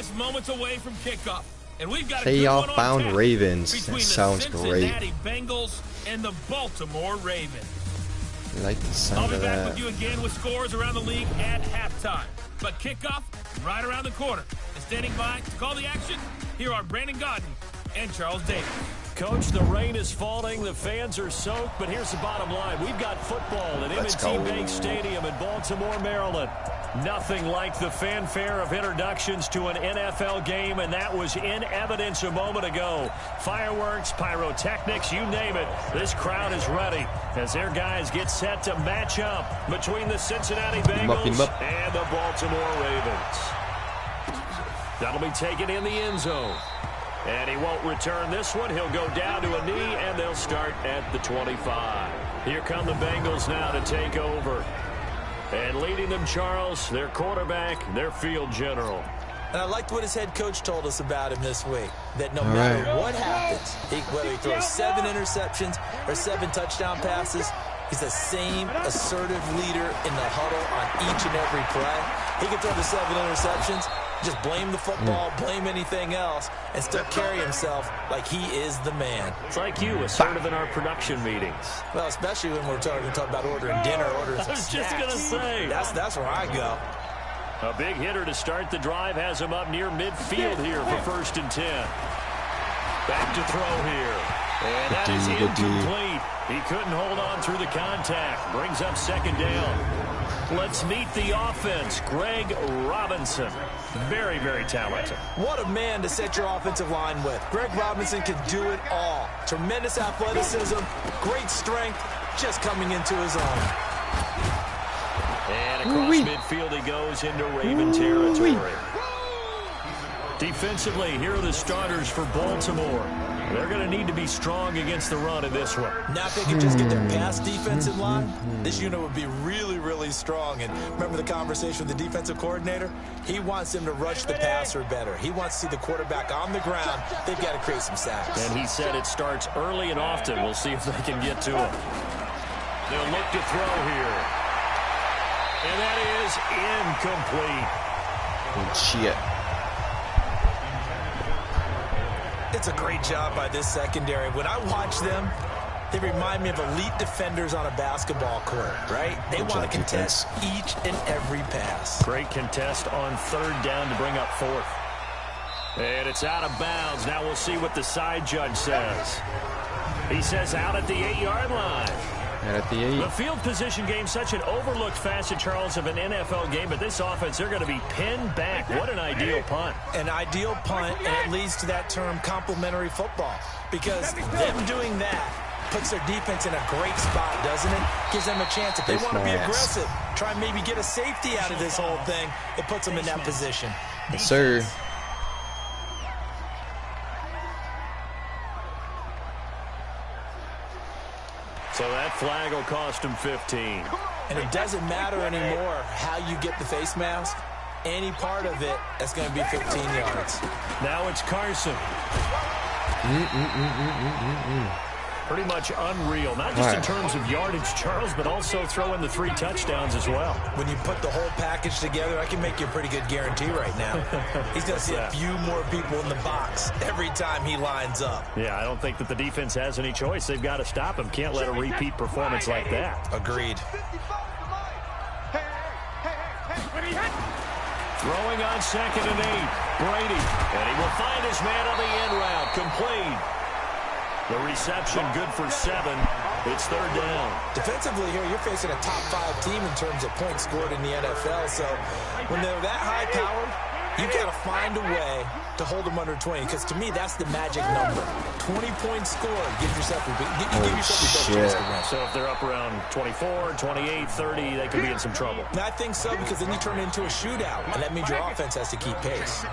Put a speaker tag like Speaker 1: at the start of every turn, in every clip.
Speaker 1: just moments away from kickoff. And we've got
Speaker 2: Playoff bound Ravens. That sounds great.
Speaker 1: Cincinnati Bengals and the Baltimore Ravens.
Speaker 2: I like the sound of that.
Speaker 1: I'll be back with you again with scores around the league at halftime. But kickoff right around the corner. And standing by to call the action, here are Brandon Gaudin and Charles Davis.
Speaker 3: Coach, the rain is falling, the fans are soaked, but here's the bottom line. We've got football at M&T Bank Stadium in Baltimore, Maryland. Nothing like the fanfare of introductions to an NFL game, and that was in evidence a moment ago. Fireworks, pyrotechnics, you name it. This crowd is ready as their guys get set to match up between the Cincinnati Bengals and the Baltimore Ravens. That'll be taken in the end zone. And he won't return this one. He'll go down to a knee, and they'll start at the 25. Here come the Bengals now to take over. And leading them, Charles, their quarterback, their field general.
Speaker 4: And I liked what his head coach told us about him this week, that no matter what happens, whether he throws 7 interceptions or 7 touchdown passes, he's the same assertive leader in the huddle on each and every play. He can throw the 7 interceptions, just blame the football, blame anything else, and still carry himself like he is the man.
Speaker 3: It's like you, assertive in our production meetings.
Speaker 4: Well, especially when we're talking about ordering dinner, ordering some snacks.
Speaker 3: I was just going to say.
Speaker 4: That's where I go.
Speaker 3: A big hitter to start the drive has him up near midfield here for 1st and 10. Back to throw here. And that is incomplete. He couldn't hold on through the contact. Brings up 2nd down. Let's meet the offense. Greg Robinson. Very, very talented.
Speaker 4: What a man to set your offensive line with. Greg Robinson can do it all. Tremendous athleticism, great strength, just coming into his own.
Speaker 3: And across midfield he goes into Raven territory. Defensively, here are the starters for Baltimore. They're going to need to be strong against the run in this one.
Speaker 4: Now if they can just get their pass defensive line, this unit would be really, really strong. And remember the conversation with the defensive coordinator? He wants them to rush the passer better. He wants to see the quarterback on the ground. They've got to create some sacks.
Speaker 3: And he said it starts early and often. We'll see if they can get to him. They'll look to throw here. And that is incomplete.
Speaker 2: Oh, shit.
Speaker 4: It's a great job by this secondary. When I watch them, they remind me of elite defenders on a basketball court, right? They want to contest each and every pass.
Speaker 3: Great contest on 3rd down to bring up 4th. And it's out of bounds. Now we'll see what the side judge says. He says out at the 8-yard line.
Speaker 2: At the 8.
Speaker 3: The field position game, such an overlooked facet, Charles, of an NFL game, but this offense, they're going to be pinned back. What an ideal punt.
Speaker 4: An ideal punt, and it leads to that term complementary football, because them doing that puts their defense in a great spot, doesn't it? Gives them a chance. If they want to be aggressive, try and maybe get a safety out of this whole thing, it puts them in that position.
Speaker 2: Yes, sir.
Speaker 3: So that flag will cost him 15.
Speaker 4: And it doesn't matter anymore how you get the face mask. Any part of it, that's going to be 15 yards.
Speaker 3: Now it's Carson. Pretty much unreal. Not just in terms of yardage, Charles, but also throw in the 3 touchdowns as well.
Speaker 4: When you put the whole package together, I can make you a pretty good guarantee right now. He's going to see a few more people in the box every time he lines up.
Speaker 3: Yeah, I don't think that the defense has any choice. They've got to stop him. Can't let a repeat performance like that.
Speaker 4: Agreed.
Speaker 3: Throwing on 2nd and 8. Brady. And he will find his man on the end route. Complete. The reception good for 7. It's 3rd down.
Speaker 4: Defensively here, you're facing a top 5 team in terms of points scored in the NFL. So when they're that high powered, you've got to find a way to hold them under 20. Because to me, that's the magic number. 20 points scored. Give yourself your best chance to win.
Speaker 3: So if they're up around 24, 28, 30, they could be in some trouble.
Speaker 4: And I think so, because then you turn it into a shootout. And that means your offense has to keep pace.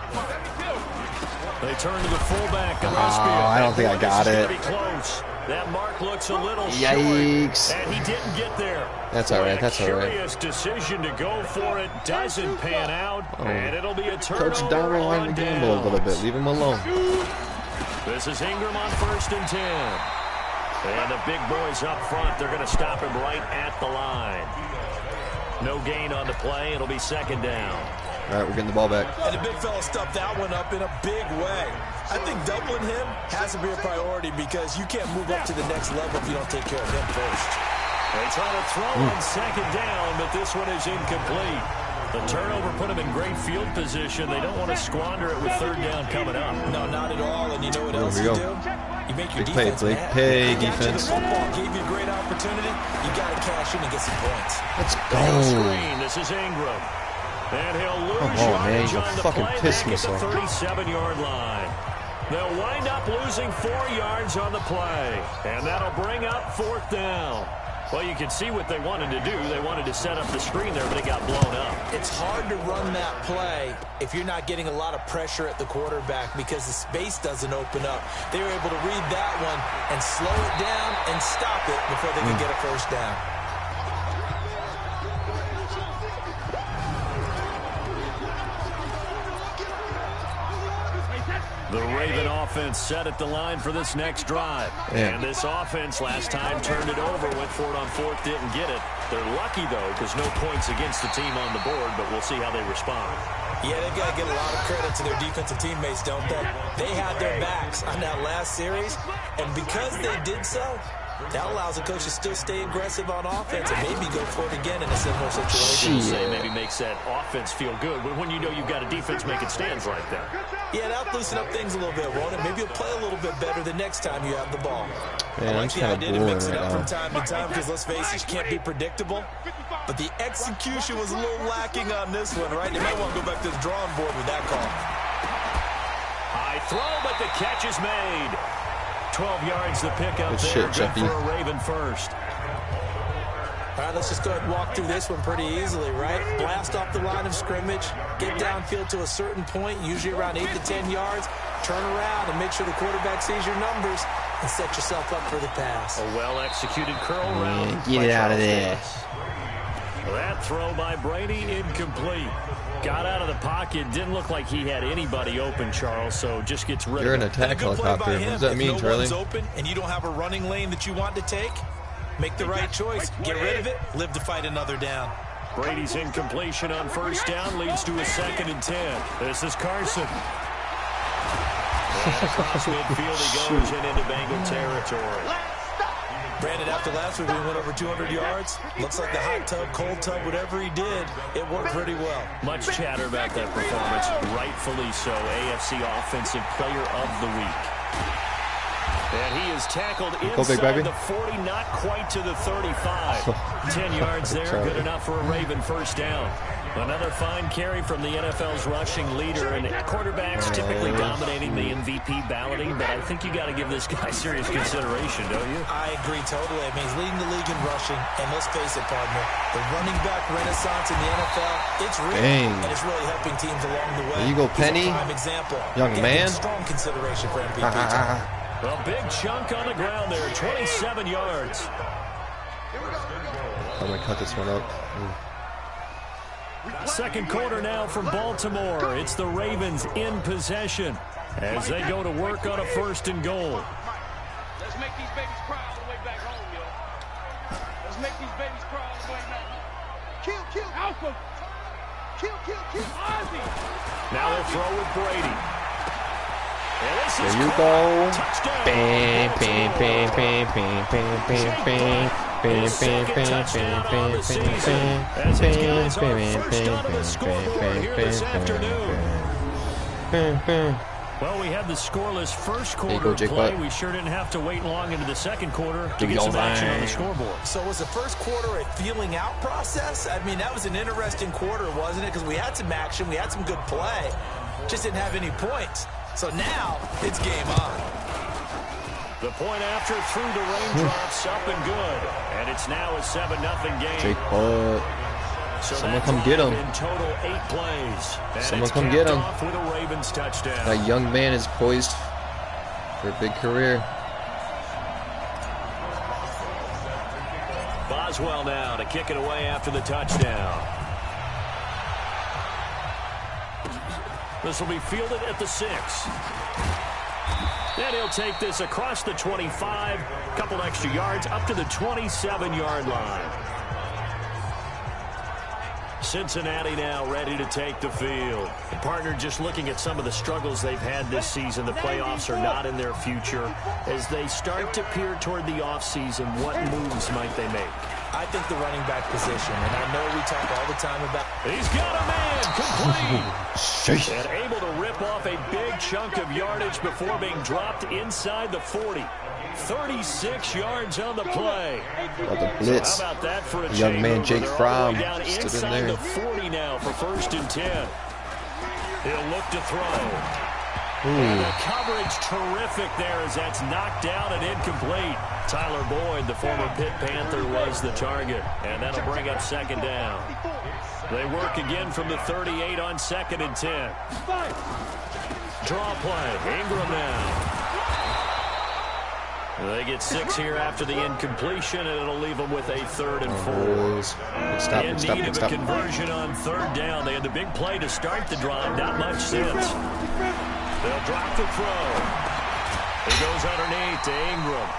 Speaker 3: They turn to the fullback, Gillespie.
Speaker 2: I don't think I got it.
Speaker 3: Close. That mark looks a little
Speaker 2: Yikes.
Speaker 3: short. And he didn't get there.
Speaker 2: That's all right. That's all right.
Speaker 3: Curious decision to go for it. Doesn't pan out. And it'll be a turnover.
Speaker 2: Coach Darrell wanted to gamble a little bit. Leave him alone.
Speaker 3: This is Ingram on 1st and 10. And the big boys up front, they're going to stop him right at the line. No gain on the play. It'll be 2nd down.
Speaker 2: All right, we're getting the ball back.
Speaker 4: And the big fella stuffed that one up in a big way. I think doubling him has to be a priority because you can't move up to the next level if you don't take care of him first.
Speaker 3: They try to throw on second down, but this one is incomplete. The turnover put them in great field position. They don't want to squander it with third down coming up.
Speaker 4: No, not at all. And you know what else you do? You make your defense
Speaker 2: big
Speaker 4: mad.
Speaker 2: pay,
Speaker 4: They got you the
Speaker 2: defense.
Speaker 4: football, gave you a great opportunity. You got to cash in and get some points.
Speaker 2: Let's
Speaker 3: No
Speaker 2: go.
Speaker 3: screen. This is Ingram. And he'll lose
Speaker 2: Come on, man.
Speaker 3: yardage
Speaker 2: He's a
Speaker 3: on the
Speaker 2: fucking
Speaker 3: play
Speaker 2: piss
Speaker 3: back at the
Speaker 2: missile.
Speaker 3: 37-yard line. They'll wind up losing 4 yards on the play. And that'll bring up fourth down. Well, you can see what they wanted to do. They wanted to set up the screen there, but it got blown up.
Speaker 4: It's hard to run that play if you're not getting a lot of pressure at the quarterback because the space doesn't open up. They were able to read that one and slow it down and stop it before they could get a first down.
Speaker 3: The Raven offense set at the line for this next drive.
Speaker 2: Yeah.
Speaker 3: And this offense last time turned it over, went for it on fourth, didn't get it. They're lucky, though, because no points against the team on the board, but we'll see how they respond.
Speaker 4: Yeah, they've got to give a lot of credit to their defensive teammates, don't they? They had their backs on that last series, and because they did so, that allows the coach to still stay aggressive on offense and maybe go for it again in a similar situation.
Speaker 3: Maybe makes that offense feel good, but when you know you've got a defense making stands right there.
Speaker 4: Yeah, that'll loosen up things a little bit, won't it? Maybe you'll play a little bit better the next time you have the ball.
Speaker 2: Man,
Speaker 4: I
Speaker 2: I'm
Speaker 4: like the
Speaker 2: kind of
Speaker 4: idea to
Speaker 2: bored
Speaker 4: mix it
Speaker 2: right
Speaker 4: up
Speaker 2: now.
Speaker 4: from time to time because, let's face it, you can't be predictable. But the execution was a little lacking on this one, right? They might want to go back to the drawing board with that call.
Speaker 3: High throw, but the catch is made. 12 yards the pickup
Speaker 2: Good
Speaker 3: there.
Speaker 2: shit,
Speaker 3: Good
Speaker 2: Jeffy.
Speaker 3: for a Raven first.
Speaker 4: All right, let's just go ahead and walk through this one pretty easily, right? Blast off the line of scrimmage, get downfield to a certain point, usually around 8 to 10 yards, turn around and make sure the quarterback sees your numbers and set yourself up for the pass.
Speaker 3: A well-executed curl route.
Speaker 2: Get it out of there.
Speaker 3: That throw by Brady, incomplete. Got out of the pocket. Didn't look like he had anybody open, Charles, so just gets rid
Speaker 2: You're
Speaker 3: of
Speaker 2: an
Speaker 3: it.
Speaker 2: attack helicopter. What does that mean,
Speaker 4: if no
Speaker 2: Charlie?
Speaker 4: one's open and you don't have a running lane that you want to take, make the right choice. Get rid of it. Live to fight another down.
Speaker 3: Brady's incompletion on first down leads to a 2nd and 10. This is Carson. And across midfield he goes and into Bengal territory.
Speaker 4: Brandon, after last week, we went over 200 yards. Looks like the hot tub, cold tub, whatever he did, it worked pretty well.
Speaker 3: Much chatter about that performance. Rightfully so. AFC Offensive Player of the Week. And he is tackled inside the 40, not quite to the 35. 10 yards there, good enough for a Raven first down. Another fine carry from the NFL's rushing leader, and quarterbacks typically dominating the MVP balloting, but I think you got to give this guy serious consideration, don't you?
Speaker 4: I agree totally. I mean, he's leading the league in rushing, and let's face it, partner, the running back renaissance in the NFL, it's real, and it's really helping teams along the way.
Speaker 2: There you go, Penny.
Speaker 4: He's a prime example.
Speaker 2: Young man.
Speaker 4: Strong consideration for MVP time.
Speaker 3: A big chunk on the ground there, 27 yards.
Speaker 2: I'm going to cut this one up.
Speaker 3: Second quarter now from Baltimore. It's the Ravens in possession as they go to work on a 1st and goal.
Speaker 5: Let's make these babies cry all the way back home, yo. Let's make these babies cry all the way back home. Kill, Alpha. Kill, Ozzy.
Speaker 3: Now they'll throw with Brady. And this is
Speaker 2: There you go.
Speaker 3: Touchdown.
Speaker 2: Bam, bam, bam, bam, bam, bam, bam, bam.
Speaker 3: His second touchdown on the season as his guys are first onto the scoreboard here this afternoon. Well, we had the scoreless first quarter play. We sure didn't have to wait long into the second quarter to get some action on the scoreboard.
Speaker 4: So was the first quarter a feeling out process? I mean, that was an interesting quarter, wasn't it? Because we had some action, we had some good play, just didn't have any points. So now it's game on.
Speaker 3: The point after through the raindrops, up and good. And it's now a 7-0 game.
Speaker 2: Jake Butt.
Speaker 3: So
Speaker 2: Someone come get him.
Speaker 3: In total 8 plays. And
Speaker 2: Someone come get him.
Speaker 3: off with a Ravens touchdown.
Speaker 2: That young man is poised for a big career.
Speaker 3: Boswell now to kick it away after the touchdown. This will be fielded at the 6. Then he'll take this across the 25, couple extra yards, up to the 27-yard line. Cincinnati now ready to take the field. And partner, just looking at some of the struggles they've had this season, the playoffs are not in their future. As they start to peer toward the offseason, what moves might they make?
Speaker 4: I think the running back position, and I know we talk all the time about...
Speaker 3: He's got a man, complete! And able to rip off a big chunk of yardage before being dropped inside the 40. 36 yards on the play.
Speaker 2: The blitz.
Speaker 3: So how about that for a
Speaker 2: young man Jake Fromm
Speaker 3: down inside the 40 now for 1st and 10. He'll look to throw. And the coverage terrific there as that's knocked down and incomplete. Tyler Boyd, the former Pitt Panther, was the target. And that'll bring up 2nd down. They work again from the 38 on 2nd and 10. Draw play. Ingram now. They get 6 here after the incompletion, and it'll leave them with a 3rd and 4. In need of a conversion on 3rd down. They had the big play to start the drive, not much since. They'll drop the throw. It goes underneath to Ingram.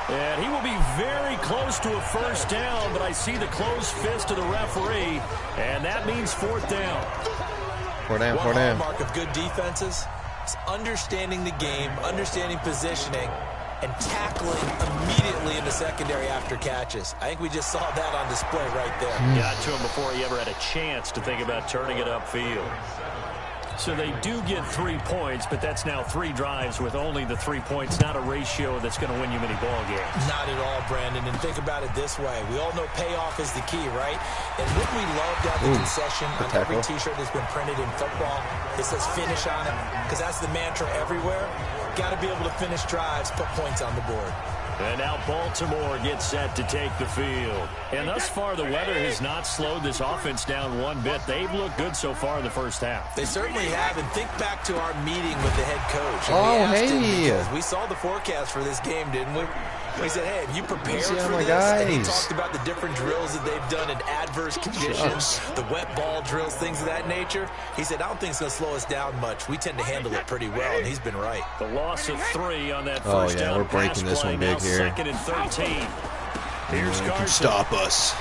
Speaker 3: And he will be very close to a 1st down, but I see the closed fist of the referee, and that means 4th down.
Speaker 2: 4 down, 4 down.
Speaker 4: One hallmark of good defenses is understanding the game, understanding positioning, and tackling immediately in the secondary after catches. I think we just saw that on display right there.
Speaker 3: Got to him before he ever had a chance to think about turning it upfield. So they do get 3 points, but that's now 3 drives with only the 3 points, not a ratio that's going to win you many ball games.
Speaker 4: Not at all, Brandon. And think about it this way. We all know payoff is the key, right? And what we love to have the concession on every T-shirt that's been printed in football, it says finish on it, because that's the mantra everywhere. Got to be able to finish drives, put points on the board.
Speaker 3: And now Baltimore gets set to take the field. And thus far, the weather has not slowed this offense down one bit. They've looked good so far in the 1st half.
Speaker 4: They certainly have. And think back to our meeting with the head coach. We saw the forecast for this game, didn't we? We said, hey, have you prepared for this? And he talked about the different drills that they've done in adverse conditions, the wet ball drills, things of that nature. He said, I don't think it's going to slow us down much. We tend to handle it pretty well, and he's been right.
Speaker 3: The loss of 3 on that 1st down.
Speaker 2: We're breaking this one big here.
Speaker 3: 2nd and 13. Here's Carson.
Speaker 2: Stop us.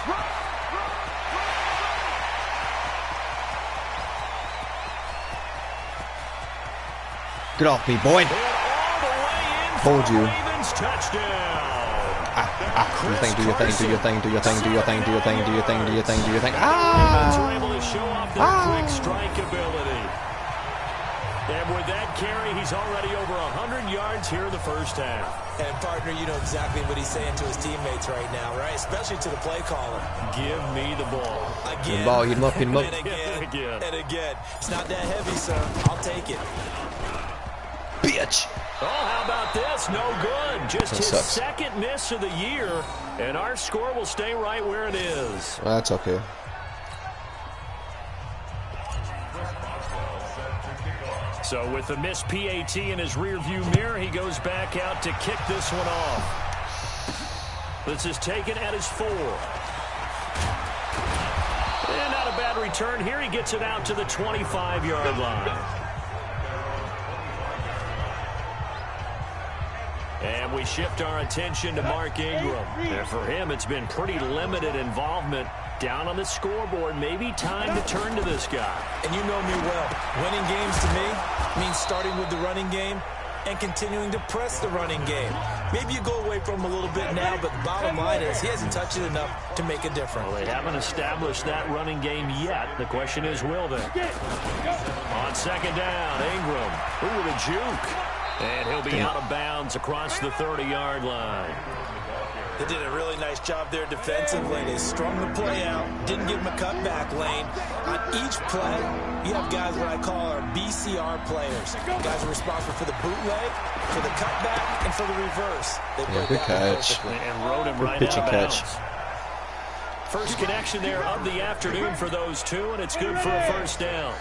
Speaker 2: Get off me, boy. Hold you.
Speaker 3: Touchdown.
Speaker 2: Do your thing, do your thing, do your thing, do your thing, do your thing, do your thing, do your thing, do your thing, do your thing.
Speaker 3: Are able to show off their quick strike ability. And with that carry, he's already over 100 yards here in the 1st half.
Speaker 4: And, partner, you know exactly what he's saying to his teammates right now, right? Especially to the play caller.
Speaker 3: Give me the ball.
Speaker 4: Again.
Speaker 2: The ball, hit him up, hit him up.
Speaker 4: And again. And again. It's not that heavy, sir. I'll take it.
Speaker 2: Bitch.
Speaker 3: Oh, how about this? No good. Just his 2nd miss of the year, and our score will stay right where it is.
Speaker 2: Well, that's okay.
Speaker 3: So with the missed PAT in his rearview mirror, he goes back out to kick this one off. This is taken at his 4. And not a bad return here. He gets it out to the 25-yard line. And we shift our attention to Mark Ingram. And for him, it's been pretty limited involvement down on the scoreboard. Maybe time to turn to this guy.
Speaker 4: And you know me well. Winning games to me means starting with the running game and continuing to press the running game. Maybe you go away from him a little bit now, but the bottom line is he hasn't touched it enough to make a difference.
Speaker 3: Well, they haven't established that running game yet. The question is, will they? On 2nd down, Ingram. Ooh, the juke. And he'll be out of bounds across the 30-yard line.
Speaker 4: They did a really nice job there defensively. They strung the play out, didn't give him a cutback lane. On each play, you have guys what I call our BCR players. Guys are responsible for the bootleg, for the cutback, and for the reverse. They
Speaker 2: good catch.
Speaker 3: And rode him right out of bounds. First connection there of the afternoon for those two, and it's good for a 1st down.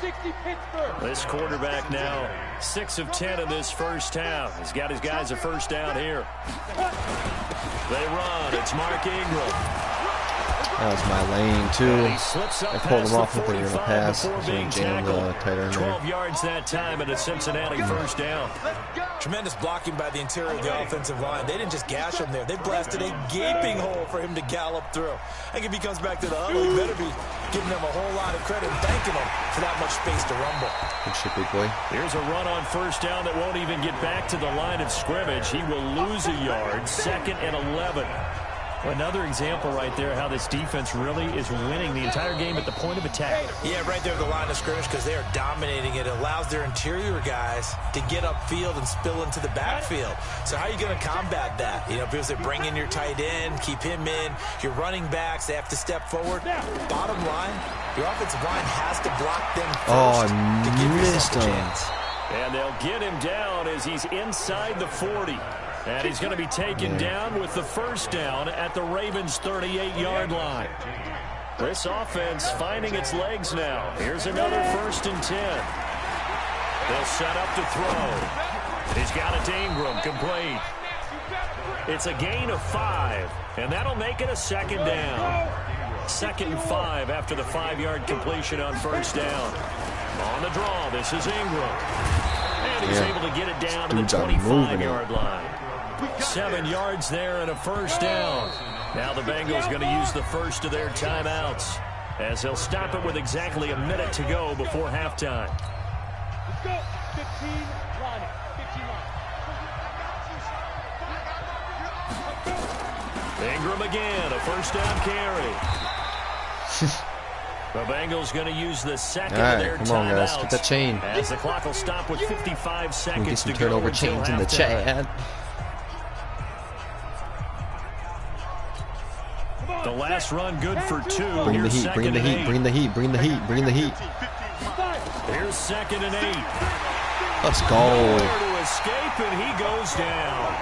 Speaker 3: This quarterback now 6 of 10 in this 1st half. He's got his guys a 1st down here. They run. It's Mark Ingram.
Speaker 2: That was my lane, too. I pulled him off and put it in a pass.
Speaker 3: Being
Speaker 2: jammed the tight end
Speaker 3: 12
Speaker 2: there.
Speaker 3: yards that time and a Cincinnati first down.
Speaker 4: Tremendous blocking by the interior of the offensive line. They didn't just gash him there. They blasted a gaping hole for him to gallop through. I think if he comes back to the huddle, he better be giving them a whole lot of credit and thanking them for that much space to rumble.
Speaker 2: Good shit, big boy.
Speaker 3: Here's a run on first down that won't even get back to the line of scrimmage. He will lose a yard. 2nd and 11. Another example right there how this defense really is winning the entire game at the point of attack.
Speaker 4: Yeah, right there at the line of scrimmage because they are dominating it. It allows their interior guys to get upfield and spill into the backfield. So how are you going to combat that? You know, because they bring in your tight end, keep him in. Your running backs, they have to step forward. Bottom line, your offensive line has to block them first to give yourself a chance.
Speaker 3: And they'll get him down as he's inside the 40. And he's going to be taken down with the first down at the Ravens' 38-yard line. This offense finding its legs now. Here's another 1st and 10. They'll set up to throw. He's got it to Ingram, complete. It's a gain of 5, and that'll make it a 2nd down. 2nd and 5 after the 5-yard completion on first down. On the draw, this is Ingram. And he's able to get it down to the 25-yard line. 7 yards there and a first down. Now the Bengals going to use the first of their timeouts as they'll stop it with exactly a minute to go before halftime.
Speaker 5: Let's go. 15 line it. 15 line.
Speaker 3: Ingram again, a first down carry. The Bengals going to use the 2nd of their timeouts.
Speaker 2: Come on, guys, get that chain.
Speaker 3: As the clock will stop with 55 seconds
Speaker 2: Get some
Speaker 3: to go
Speaker 2: turnover
Speaker 3: until
Speaker 2: chains in the
Speaker 3: halftime.
Speaker 2: chat.
Speaker 3: The last run good for 2.
Speaker 2: Bring the heat, bring the heat, bring the heat, bring the heat, bring the heat.
Speaker 3: Here's 2nd and 8.
Speaker 2: Let's go.
Speaker 3: Nowhere to escape, and he goes down.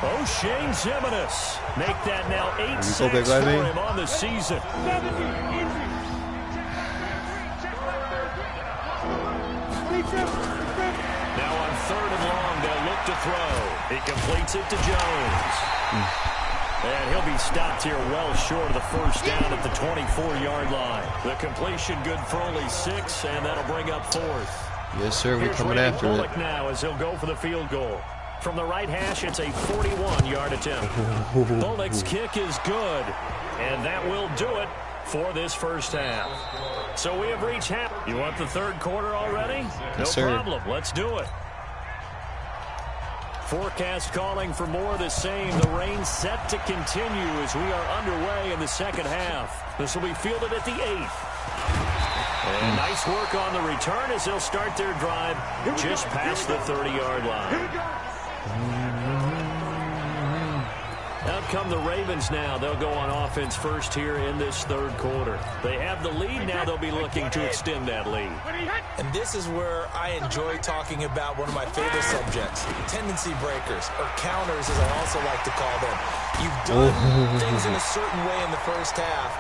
Speaker 3: O'Shane Zimenez make that now 8 sacks for him on the season. Now on 3rd and long, they'll look to throw. He completes it to Jones. And he'll be stopped here well short of the first down at the 24-yard line. The completion good for only 6, and that'll bring up 4th.
Speaker 2: Yes, sir, we're coming after it.
Speaker 3: Now as he'll go for the field goal. From the right hash, it's a 41-yard attempt. Bullock's kick is good, and that will do it for this first half. So we have reached half. You want the 3rd quarter already?
Speaker 2: Yes,
Speaker 3: no problem. Let's do it. Forecast calling for more of the same. The rain set to continue as we are underway in the 2nd half. This will be fielded at the 8th. And nice work on the return as they'll start their drive just past the 30-yard line. Out come the Ravens now. They'll go on offense first here in this 3rd quarter. They have the lead. Now they'll be looking to extend that lead.
Speaker 4: And this is where I enjoy talking about one of my favorite subjects, tendency breakers, or counters as I also like to call them. You've done things in a certain way in the first half,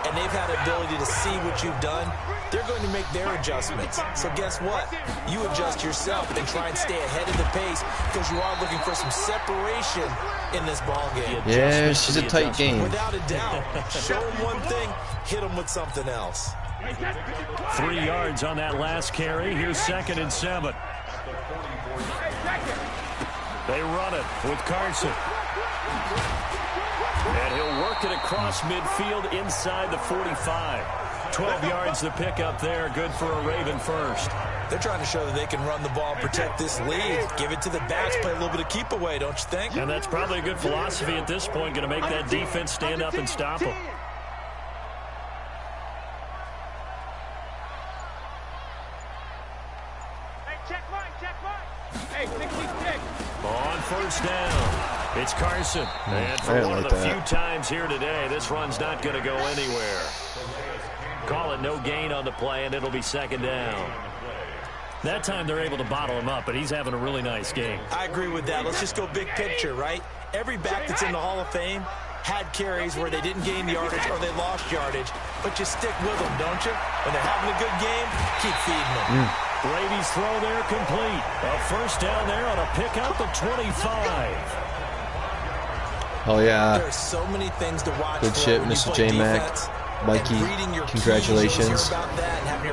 Speaker 4: and they've had the ability to see what you've done. They're going to make their adjustments. So guess what? You adjust yourself and try and stay ahead of the pace because you are looking for some separation in this ball game.
Speaker 2: Yeah, she's a tight game.
Speaker 4: Without a doubt. Show them one thing, hit them with something else.
Speaker 3: 3 yards on that last carry. Here's 2nd and 7. They run it with Carson. And he'll work it across midfield inside the 45. 12 yards the pickup there. Good for a Raven first.
Speaker 4: They're trying to show that they can run the ball, protect this lead, give it to the backs, play a little bit of keep away, don't you think?
Speaker 3: And that's probably a good philosophy at this point, going to make that defense stand up and stop them. On first down, it's Carson. And for one of the few times here today, this run's not going to go anywhere. Call it no gain on the play, and it'll be 2nd down. That time they're able to bottle him up, but he's having a really nice game.
Speaker 4: I agree with that. Let's just go big picture, right? Every back that's in the Hall of Fame had carries where they didn't gain yardage or they lost yardage, but you stick with them, don't you? When they're having a good game, keep feeding them.
Speaker 3: Brady's throw there complete. A first down there on a pickup of 25.
Speaker 2: Oh yeah.
Speaker 4: There are so many things to watch.
Speaker 2: Good shit, Mr. J-Mac. Mikey, congratulations.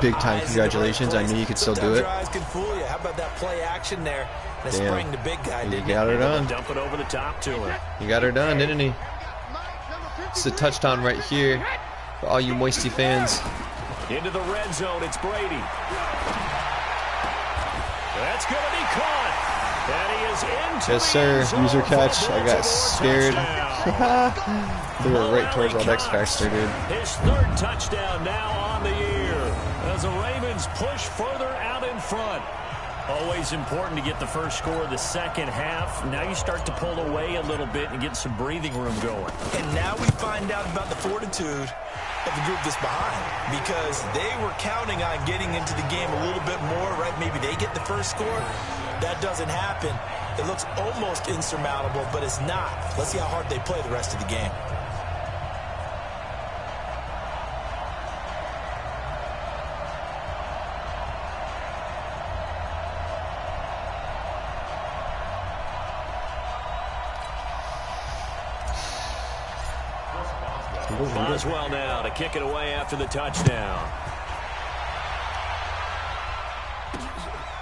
Speaker 2: Big time congratulations. I knew you could still do it.
Speaker 4: Can fool you. How about that play action there? And
Speaker 2: Damn.
Speaker 4: the big guy,
Speaker 2: You got her done.
Speaker 3: Dump it over the top to him.
Speaker 2: You got her done, didn't he? It's a touchdown right here for all you Moisty fans.
Speaker 3: Into the red zone, it's Brady. That's going to be caught. And he is into
Speaker 2: Yes, sir. User catch. I got scared. Threw it right towards that X Factor, dude.
Speaker 3: His third touchdown now on the year as the Ravens push further out in front. Always important to get the first score of the second half. Now you start to pull away a little bit and get some breathing room going.
Speaker 4: And now we find out about the fortitude of the group that's behind, because they were counting on getting into the game a little bit more, right? Maybe they get the first score. That doesn't happen. It looks almost insurmountable, but it's not. Let's see how hard they play the rest of the game.
Speaker 3: Boswell now to kick it away after the touchdown.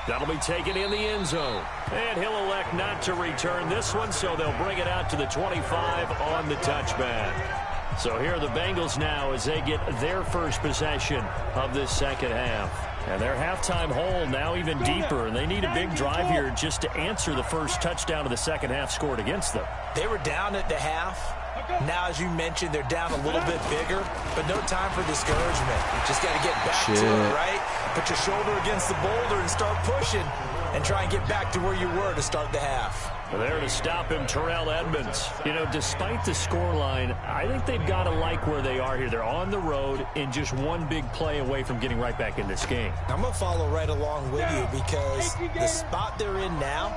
Speaker 3: That'll be taken in the end zone. And he'll elect not to return this one, so they'll bring it out to the 25 on the touchback. So here are the Bengals now as they get their first possession of this second half. And their halftime hole now even deeper, and they need a big drive here just to answer the first touchdown of the second half scored against them.
Speaker 4: They were down at the half. Now, as you mentioned, they're down a little bit bigger, but no time for discouragement. You just got to get back to it, right? Put your shoulder against the boulder and start pushing and try and get back to where you were to start the half.
Speaker 3: There to stop him, Terrell Edmonds. You know, despite the scoreline, I think they've got to like where they are here. They're on the road and just one big play away from getting right back in this game.
Speaker 4: I'm going to follow right along with you, because the spot they're in now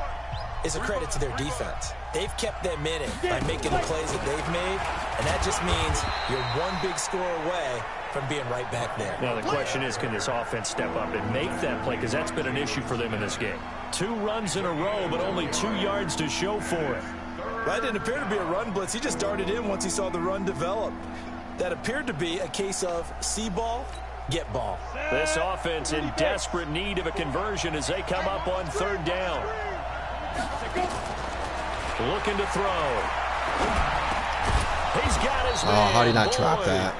Speaker 4: is a credit to their defense. They've kept them in it by making the plays that they've made, and that just means you're one big score away from being right back there.
Speaker 3: Now the question is, can this offense step up and make that play, because that's been an issue for them in this game. 2 runs in a row, but only 2 yards to show for it.
Speaker 4: That didn't appear to be a run blitz. He just darted in once he saw the run develop. That appeared to be a case of see ball, get ball.
Speaker 3: This offense in desperate need of a conversion as they come up on 3rd down. Looking to throw. He's got his man.
Speaker 2: How did he not drop that?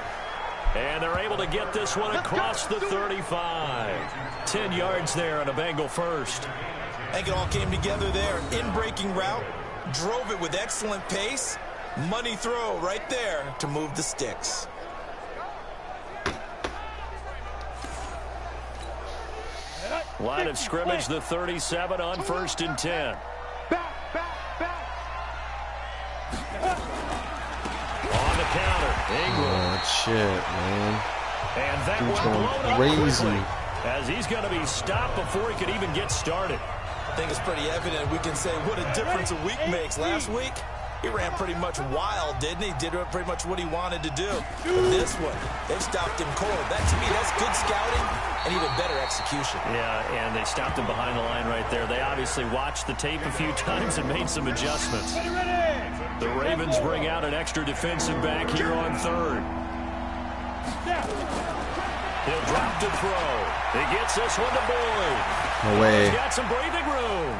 Speaker 3: And they're able to get this one across the 35. 10 yards there on a Bengal first.
Speaker 4: I think it all came together there. In-breaking route. Drove it with excellent pace. Money throw right there to move the sticks.
Speaker 3: Line of scrimmage, the 37 on 1st and 10. On the counter, Ingram.
Speaker 2: Oh, shit, man.
Speaker 3: And that
Speaker 2: Dude's
Speaker 3: one
Speaker 2: going
Speaker 3: blown
Speaker 2: crazy.
Speaker 3: up quickly, as he's going to be stopped before he could even get started.
Speaker 4: I think it's pretty evident. We can say what a difference a week makes. Last week, he ran pretty much wild, didn't he? Did pretty much what he wanted to do. But this one, they've stopped him cold. That, to me, that's good scouting and even better execution.
Speaker 3: Yeah, and they stopped him behind the line right there. They obviously watched the tape a few times and made some adjustments. The Ravens bring out an extra defensive back here on 3rd. He'll drop to throw. He gets this one to Boyd.
Speaker 2: No way.
Speaker 3: He's got some breathing room.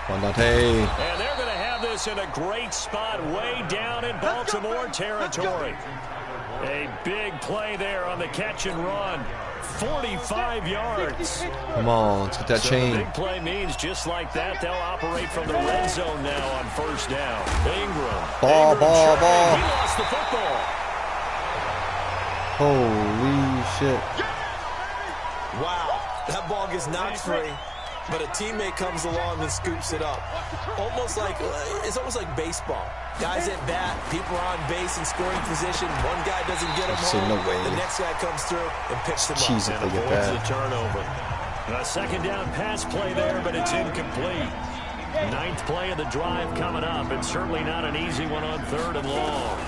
Speaker 2: Dante.
Speaker 3: And they're going to have this in a great spot way down in Baltimore territory. A big play there on the catch and run. 45 yards.
Speaker 2: Come on, let's get that chain.
Speaker 3: The big play means just like that, they'll operate from the red zone now on 1st down. Ingram.
Speaker 2: Ball.
Speaker 3: He lost the football.
Speaker 2: Holy shit.
Speaker 4: Wow, that ball gets knocked free, but a teammate comes along and scoops it up. It's almost like baseball. Guys at bat, people are on base in scoring position. One guy doesn't get him home.
Speaker 2: No way.
Speaker 4: The next guy comes through and picks him
Speaker 2: Jeez,
Speaker 4: up.
Speaker 2: if they get
Speaker 3: Avoids
Speaker 2: that.
Speaker 3: the turnover. A 2nd down pass play there, but it's incomplete. 9th play of the drive coming up, and certainly not an easy one on 3rd and long.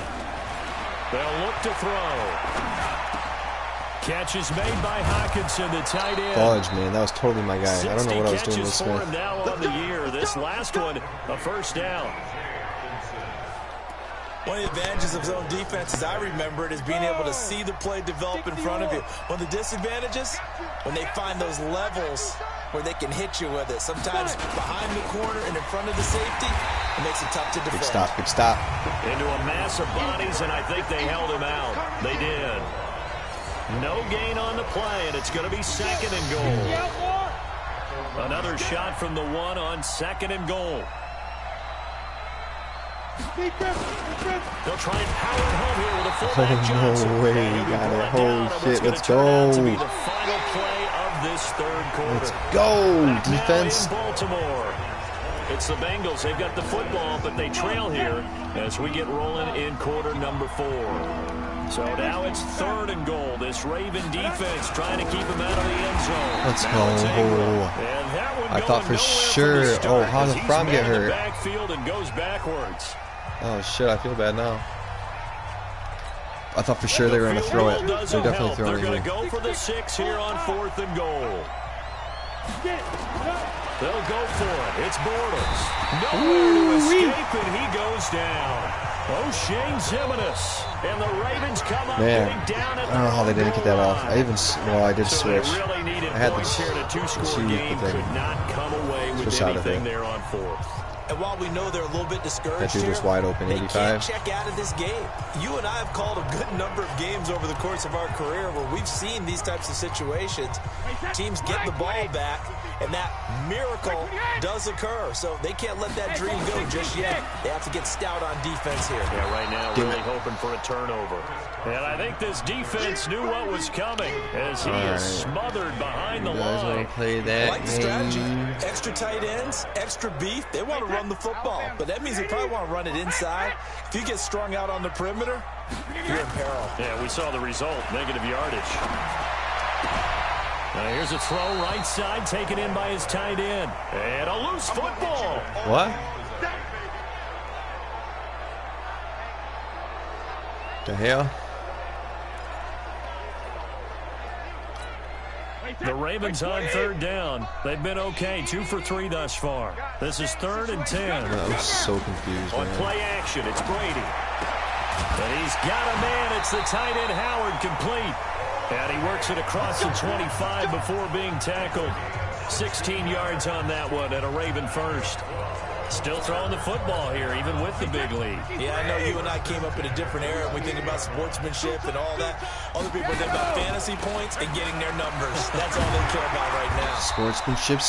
Speaker 3: They'll look to throw. Catch is made by Hawkinson, the tight end.
Speaker 2: Fudge, man, that was totally my guy. I don't know what I was doing with
Speaker 3: 60 catches for him
Speaker 2: Smith.
Speaker 3: now on the year. This last one, a 1st down.
Speaker 4: One of the advantages of zone defense, as I remember it, is being able to see the play develop in front of you. One of the disadvantages, when they find those levels where they can hit you with it. Sometimes behind the corner and in front of the safety, it makes it tough to defend.
Speaker 2: Big stop.
Speaker 3: Into a mass of bodies, and I think they held him out. They did. No gain on the play, and it's going to be 2nd and goal. Another shot from the 1 on 2nd and goal. They'll try and power it home here with a fullback Johnson.
Speaker 2: No way, he got it. Holy shit, let's go.
Speaker 3: To be the final play of this 3rd quarter.
Speaker 2: Let's go,
Speaker 3: Back
Speaker 2: defense.
Speaker 3: now in Baltimore. It's the Bengals. They've got the football, but they trail here as we get rolling in quarter number 4. So now it's 3rd and goal. This Raven defense trying to keep him out of the end zone.
Speaker 2: Let's go. I thought for sure. Oh, how did Fromm get hurt?
Speaker 3: Backfield and goes backwards.
Speaker 2: Oh shit, I feel bad now. I thought for sure they were going to throw it. They're definitely throwing it.
Speaker 3: They're going to go for the 6 here on 4th and goal. They'll go for it. It's Bortles. Nowhere to escape, and he goes down. O'Shane Zimenez. And the Ravens come up getting down at the
Speaker 2: I don't know how they didn't get that off. I even, well, I did
Speaker 3: so
Speaker 2: switch.
Speaker 3: Really needed
Speaker 2: I had
Speaker 3: points here in a 2-score game. Could not come away with anything there on 4th.
Speaker 4: And while we know they're a little bit discouraged
Speaker 2: that dude was wide open, 85.
Speaker 4: They can't check out of this game. You and I have called a good number of games over the course of our career where we've seen these types of situations. Teams get the ball back, and that miracle does occur. So they can't let that dream go just yet. They have to get stout on defense here.
Speaker 3: Yeah, right now really hoping for a turnover. And I think this defense knew what was coming as he is smothered behind the line.
Speaker 2: Play that
Speaker 4: I like the strategy. Extra tight ends, extra beef. They want to run the football, but that means they probably want to run it inside. If you get strung out on the perimeter, you're in peril.
Speaker 3: Yeah, we saw the result, negative yardage. Now here's a throw right side, taken in by his tight end. And a loose football.
Speaker 2: What? The hell?
Speaker 3: The Ravens on 3rd down. They've been okay, 2 for 3 thus far. This is 3rd and 10.
Speaker 2: I'm so confused,
Speaker 3: On
Speaker 2: man.
Speaker 3: play action, it's Brady. And he's got a man. It's the tight end Howard, complete. And he works it across the 25 before being tackled. 16 yards on that one and a Raven first. Still throwing the football here, even with the big lead.
Speaker 4: Yeah, I know you and I came up in a different era. We think about sportsmanship and all that. Other people think about fantasy points and getting their numbers. That's all they care about right now.
Speaker 2: Sportsmanship.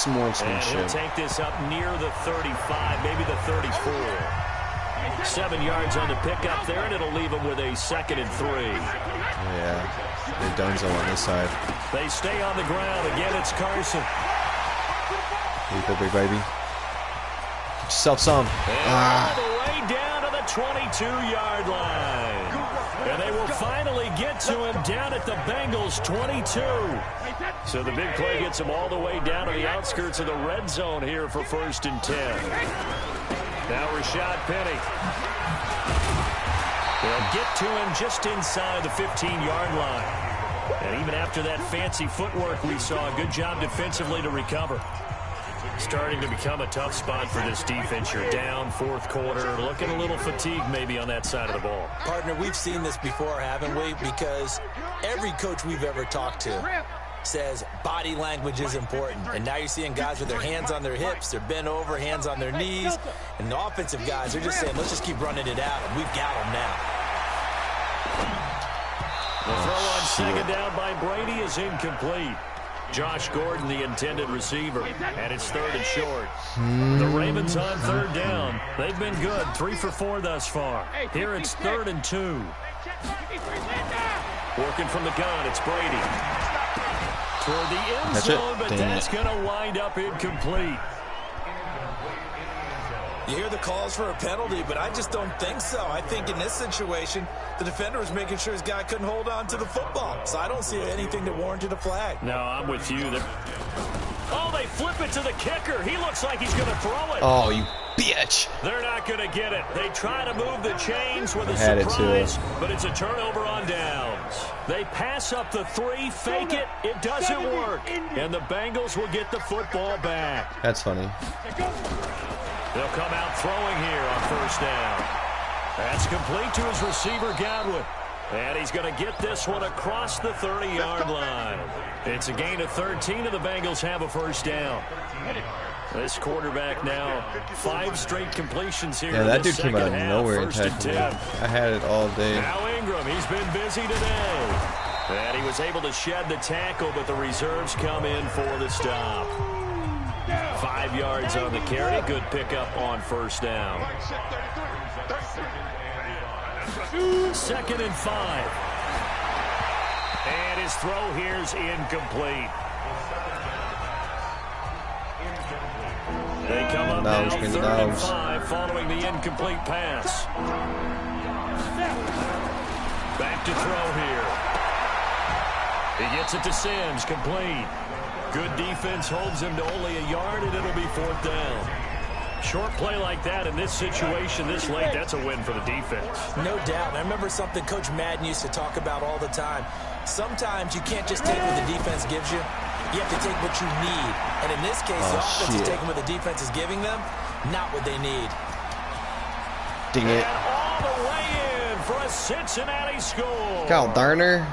Speaker 3: And he'll take this up near the 35, maybe the 34. 7 yards on the pickup there, and it'll leave him with a 2nd and 3.
Speaker 2: Yeah, they're donezo on this side.
Speaker 3: They stay on the ground. Again, it's Carson.
Speaker 2: Here you go, big baby. Yourself some.
Speaker 3: All the way down to the 22-yard line. And they will finally get to him down at the Bengals 22. So the big play gets him all the way down to the outskirts of the red zone here for 1st and 10. Now Rashad Penny. They'll get to him just inside the 15-yard line. And even after that fancy footwork we saw, a good job defensively to recover. Starting to become a tough spot for this defense. You're down 4th quarter, looking a little fatigued maybe on that side of the ball.
Speaker 4: Partner, we've seen this before, haven't we? Because every coach we've ever talked to says body language is important. And now you're seeing guys with their hands on their hips, they're bent over, hands on their knees. And the offensive guys are just saying, let's just keep running it out. And we've got them now.
Speaker 3: The throw on 2nd down by Brady is incomplete. Josh Gordon, the intended receiver, and it's 3rd and short. The Ravens on 3rd down. They've been good, 3 for 4 thus far. Here it's 3rd and 2. Working from the gun, it's Brady. Toward the end zone, but that's going to wind up incomplete.
Speaker 4: You hear the calls for a penalty, but I just don't think so. I think in this situation, the defender was making sure his guy couldn't hold on to the football. So I don't see anything that warranted a flag.
Speaker 3: No, I'm with you. Oh, they flip it to the kicker. He looks like he's going to throw it.
Speaker 2: Oh, you bitch.
Speaker 3: They're not going to get it. They try to move the chains with a surprise, but it's a turnover on downs. They pass up the 3, fake it. It doesn't work. And the Bengals will get the football back.
Speaker 2: That's funny.
Speaker 3: They'll come out throwing here on 1st down. That's complete to his receiver, Godwin. And he's going to get this one across the 30-yard line. It's a gain of 13, and the Bengals have a first down. This quarterback now 5 straight completions here.
Speaker 2: Yeah, that dude came out of nowhere and tackled me. I had it all day.
Speaker 3: Now Ingram, he's been busy today. And he was able to shed the tackle, but the reserves come in for the stop. 5 yards on the carry. Good pickup on first down. 2nd and 5. And his throw here's incomplete. They come up now 3rd and 5 following the incomplete pass. Back to throw here. He gets it to Sims, complete. Good defense holds him to only a yard, and it'll be 4th down. Short play like that in this situation this late, that's a win for the defense.
Speaker 4: No doubt. I remember something Coach Madden used to talk about all the time. Sometimes you can't just take what the defense gives you. You have to take what you need. And in this case, the offense is taking what the defense is giving them, not what they need.
Speaker 2: Dang it.
Speaker 3: And all the way in for a Cincinnati score.
Speaker 2: God darn her.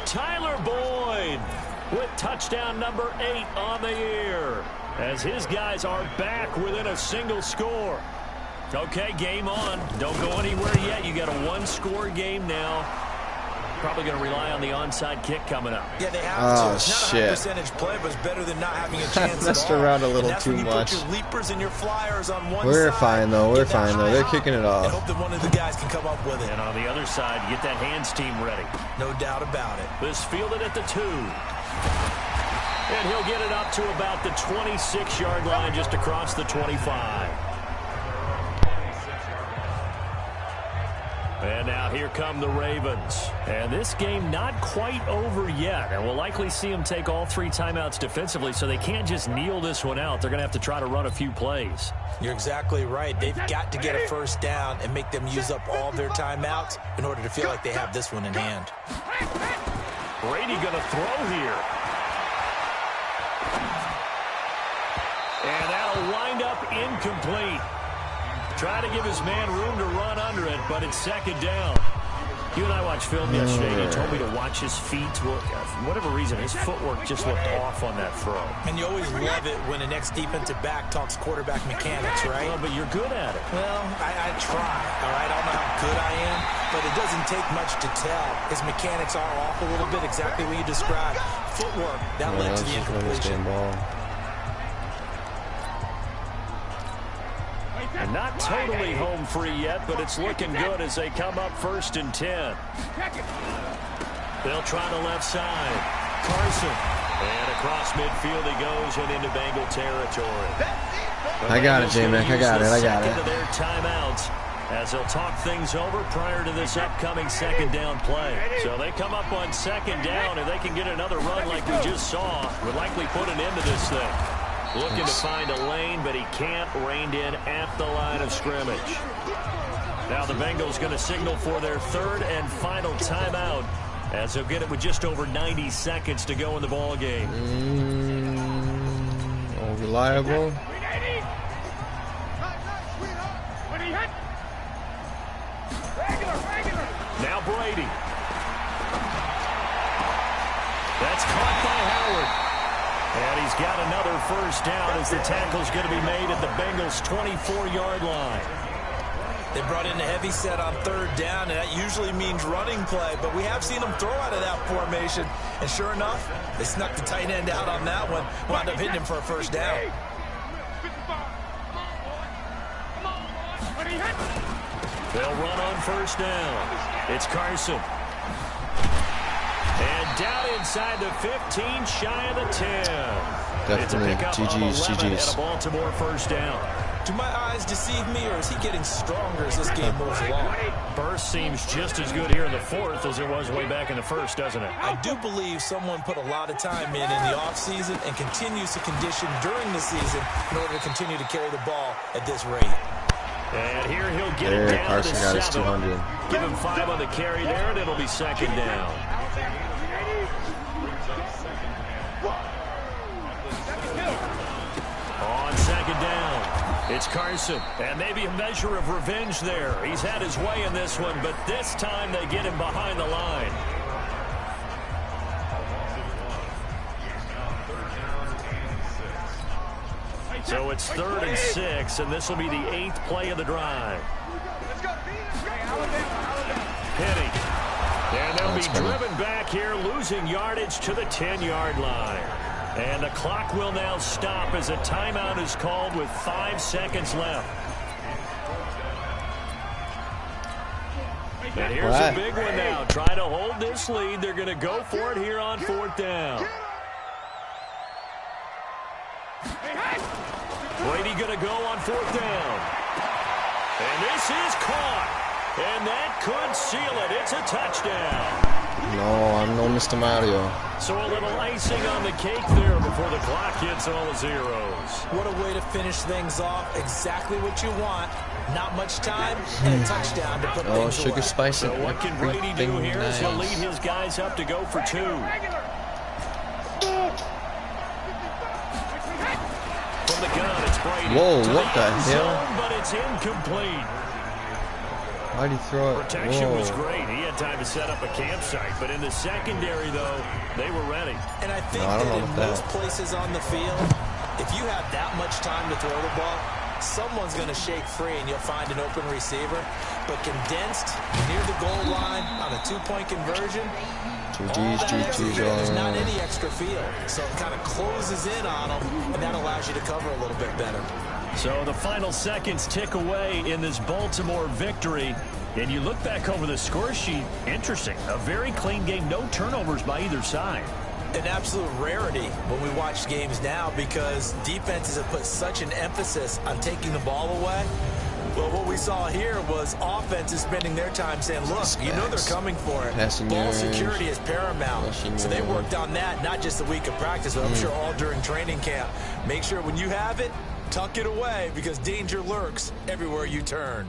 Speaker 3: Tyler Boyd with touchdown number 8 on the year, as his guys are back within a single score. Okay, game on. Don't go anywhere yet. You got a 1-score game now. Probably going to rely on the onside kick coming up.
Speaker 4: Yeah, they have to. It's not
Speaker 2: shit.
Speaker 4: a percentage play, but it's better than not having a chance
Speaker 2: messed
Speaker 4: at all.
Speaker 2: around a little
Speaker 4: and that's
Speaker 2: too
Speaker 4: when you
Speaker 2: much.
Speaker 4: Put your leapers and your flyers on one
Speaker 2: We're
Speaker 4: side.
Speaker 2: fine though. We're
Speaker 4: Get that
Speaker 2: fine though. They're kicking it off.
Speaker 4: And hope that one of the guys can come up with it.
Speaker 3: And on the other side, get that hands team ready.
Speaker 4: No doubt about it.
Speaker 3: This fielded at the 2. And he'll get it up to about the 26-yard line, just across the 25. And now here come the Ravens. And this game not quite over yet. And we'll likely see them take all 3 timeouts defensively, so they can't just kneel this one out. They're going to have to try to run a few plays.
Speaker 4: You're exactly right. They've got to get a first down and make them use up all their timeouts in order to feel like they have this one in hand.
Speaker 3: Brady going to throw here. And that'll wind up incomplete. Try to give his man room to run under it, but it's 2nd down. You and I watched film yesterday, and you told me to watch his feet. For whatever reason, his footwork just looked off on that throw.
Speaker 4: And you always love it when the next defensive back talks quarterback mechanics, right?
Speaker 3: Well, but you're good at it.
Speaker 4: Well, I try, all right? I don't know how good I am, but it doesn't take much to tell. His mechanics are off a little bit, exactly what you described. Footwork, that led to the incompletion.
Speaker 3: And not totally home free yet, but it's looking good as they come up 1st and 10. They'll try the left side. Carson. And across midfield he goes and into Bengal territory.
Speaker 2: I got it, J-Mac. I got it. I got it.
Speaker 3: Their timeouts as they'll talk things over prior to this upcoming 2nd down play. So they come up on 2nd down, and they can get another run like we just saw. Would likely put an end to this thing. Looking to find a lane, but he can't. Reined in at the line of scrimmage. Now the Bengals going to signal for their 3rd and final timeout, as they'll get it with just over 90 seconds to go in the ball game.
Speaker 2: Reliable.
Speaker 3: Now Brady. That's caught by Howard. And he's got another first down as the tackle's going to be made at the Bengals' 24-yard line.
Speaker 4: They brought in a heavy set on 3rd down, and that usually means running play, but we have seen them throw out of that formation. And sure enough, they snuck the tight end out on that one, wound up hitting him for a first down.
Speaker 3: They'll run on first down. It's Carson. And down inside the 15, shy of the 10.
Speaker 2: Definitely. GG's.
Speaker 3: And a Baltimore first down.
Speaker 4: Do my eyes deceive me, or is he getting stronger as this game moves along?
Speaker 3: Burst seems just as good here in the 4th as it was way back in the 1st, doesn't it?
Speaker 4: I do believe someone put a lot of time in the offseason and continues to condition during the season in order to continue to carry the ball at this rate.
Speaker 3: And here he'll get it down
Speaker 2: Carson
Speaker 3: to
Speaker 2: got his
Speaker 3: 7.
Speaker 2: 200.
Speaker 3: Give him 5 on the carry there, and it'll be 2nd down. On 2nd down, It's Carson, and maybe a measure of revenge there. He's had his way in this one, but this time they get him behind the line. So it's 3rd and 6, and this will be the 8th play of the drive. Penny. And they'll be driven back here, losing yardage to the 10-yard line. And the clock will now stop as a timeout is called with 5 seconds left. And here's a big one now. Try to hold this lead. They're going to go for it here on 4th down. Brady going to go on 4th down. And this is caught. And that could seal it. It's a touchdown.
Speaker 2: No, I'm no Mr. Mario.
Speaker 3: So a little icing on the cake there before the clock hits all the zeros.
Speaker 4: What a way to finish things off. Exactly what you want. Not much time and a touchdown to put things
Speaker 2: sugar
Speaker 4: away.
Speaker 2: spice.
Speaker 3: So what can Brady do here as he'll lead his guys up to go for 2. From the gun, it's Brady.
Speaker 2: Whoa, what the hell?
Speaker 3: But it's incomplete.
Speaker 2: Why'd he throw it?
Speaker 3: Protection was great. He had time to set up a campsite. But in the secondary, though, they were ready.
Speaker 4: And I think that in most places on the field, if you have that much time to throw the ball, someone's going to shake free and you'll find an open receiver. But condensed near the goal line on a 2-point conversion, there's not any extra field. So it kind of closes in on them, and that allows you to cover a little bit better.
Speaker 3: So the final seconds tick away in this Baltimore victory. And you look back over the score sheet, interesting. A very clean game, no turnovers by either side.
Speaker 4: An absolute rarity when we watch games now because defenses have put such an emphasis on taking the ball away. Well, what we saw here was offenses spending their time saying, look, you know they're coming for it. Ball security is paramount. So they worked on that, not just the week of practice, but I'm sure all during training camp. Make sure when you have it, tuck it away because danger lurks everywhere you turn.